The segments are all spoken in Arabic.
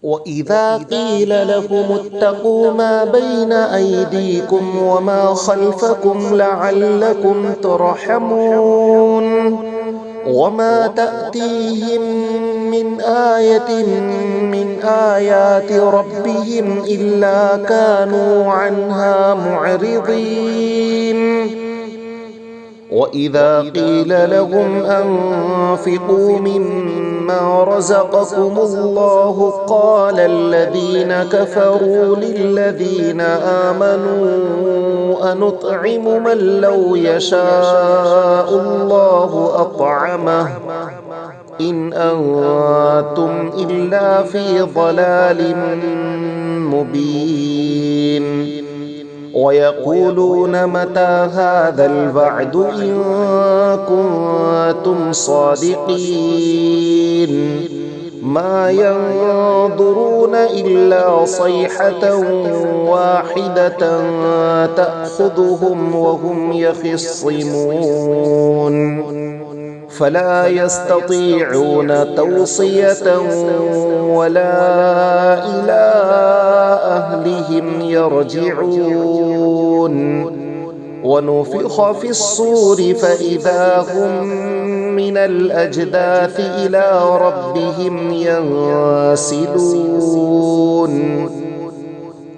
وإذا قيل لهم اتقوا ما بين أيديكم وما خلفكم لعلكم ترحمون وما تأتيهم من آية من آيات ربهم إلا كانوا عنها معرضين وإذا قيل لهم أنفقوا مما رزقكم الله قال الذين كفروا للذين آمنوا أنطعم من لو يشاء الله أطعمه إن أنتم إلا في ضلال مبين ويقولون متى هذا الوعد إن كنتم صادقين ما ينظرون إلا صيحة واحدة تأخذهم وهم يخصمون فلا يستطيعون توصية ولا إلى أهلهم يرجعون ونفخ في الصور فإذا هم من الأجداث إلى ربهم ينسلون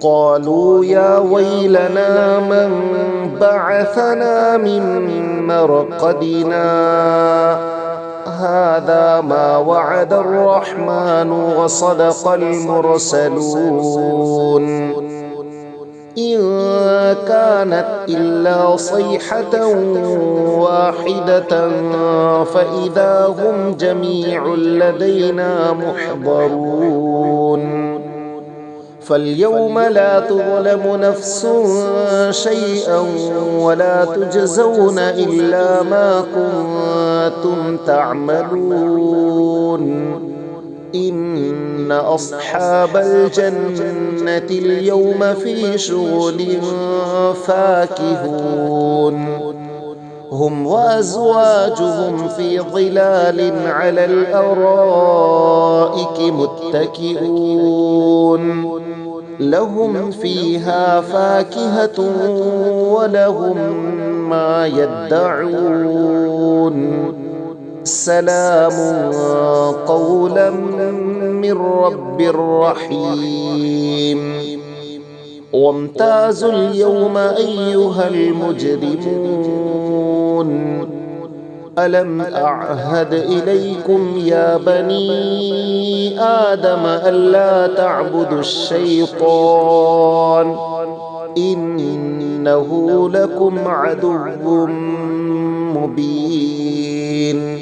قالوا يا ويلنا من بعثنا من مرقدنا هذا ما وعد الرحمن وصدق المرسلون إن كانت إلا صيحة واحدة فإذا هم جميع لدينا محضرون فاليوم لا تظلم نفس شيئا ولا تجزون إلا ما كنتم تعملون إن أصحاب الجنة اليوم في شغل فاكهون هم وأزواجهم في ظلال على الأرائك متكئون لهم فيها فاكهة ولهم ما يدعون سلام قولا من رب رحيم وامتازوا اليوم أيها المجرمون ألم أعهد إليكم يا بني آدم ألا تعبدوا الشيطان إنه لكم عدو مبين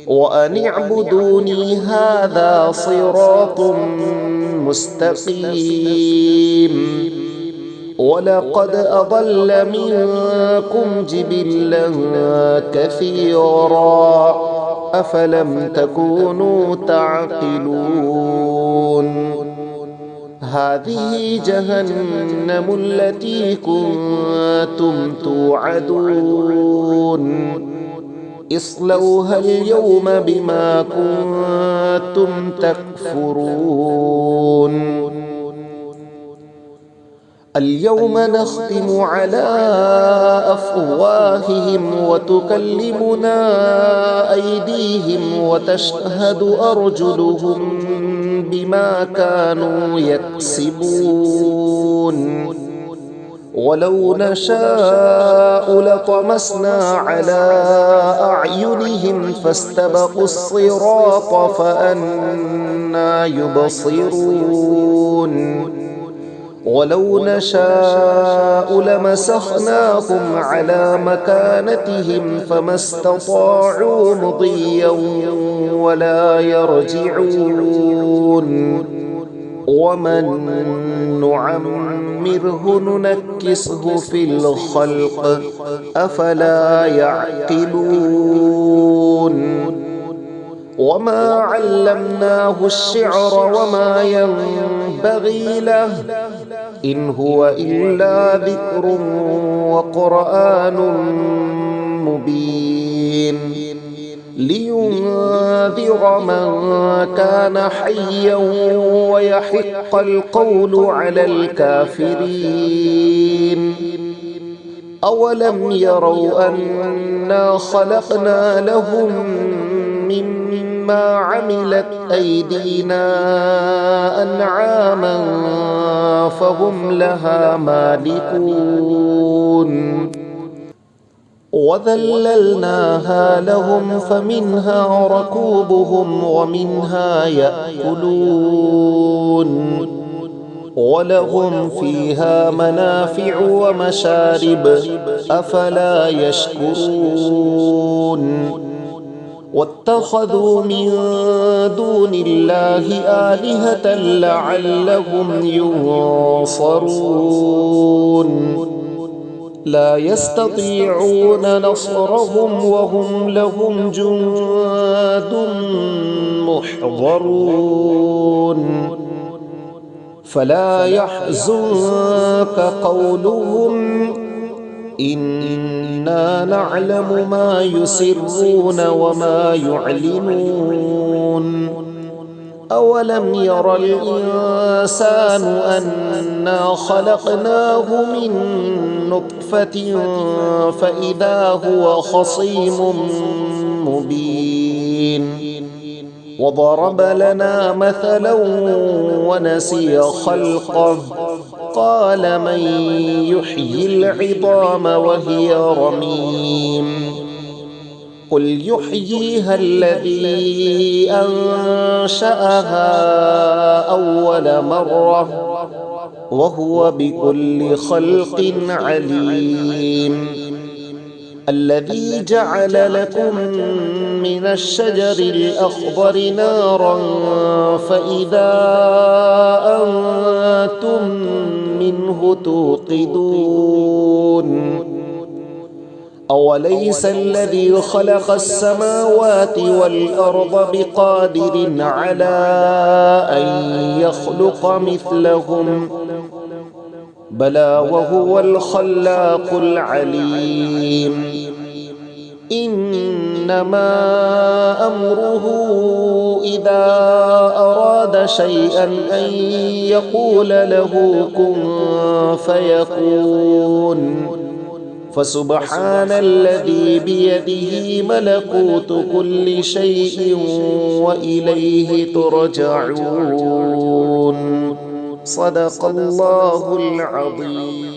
وأن اعبدوني هذا صراط مستقيم ولقد أضل منكم جبلا كثيرا أفلم تكونوا تعقلون هذه جهنم التي كنتم توعدون اصلوها اليوم بما كنتم تكفرون اليوم نختم على أفواههم وتكلمنا أيديهم وتشهد أرجلهم بما كانوا يكسبون ولو نشاء لطمسنا على أعينهم فاستبقوا الصراط فأنى يبصرون ولو نشاء لمسخناهم على مكانتهم فما استطاعوا مضيا ولا يرجعون ومن نعمره ننكسه في الخلق أفلا يعقلون وما علمناه الشعر وما ينبغي له إن هو إلا ذكر وقرآن مبين لينذر من كان حيا ويحق القول على الكافرين. أولم يروا أنا خلقنا لهم مما عملت أيدينا أنعاما فهم لها مالكون وذللناها لهم فمنها ركوبهم ومنها يأكلون ولهم فيها منافع ومشارب أفلا يشكرون واتخذوا من دون الله آلهة لعلهم ينصرون لا يستطيعون نصرهم وهم لهم جند محضرون فلا يحزنك قولهم إنا نعلم ما يسرون وما يعلنون أولم ير الإنسان أنا خلقناه من نطفة فإذا هو خصيم مبين وضرب لنا مثلا ونسي خلقه قال من يحيي العظام وهي رميم قل يحييها الذي أنشأها أول مرة وهو بكل خلق عليم الذي جعل لكم من الشجر الأخضر نارا فإذا أنتم منه توقدون أوليس الذي خلق السماوات والأرض بقادر على أن يخلق مثلهم بلى وهو الخلاق العليم إنما أمره إذا أراد شيئا أن يقول له كن فيكون فسبحان الذي بيده ملكوت كل شيء وإليه ترجعون صدق الله العظيم.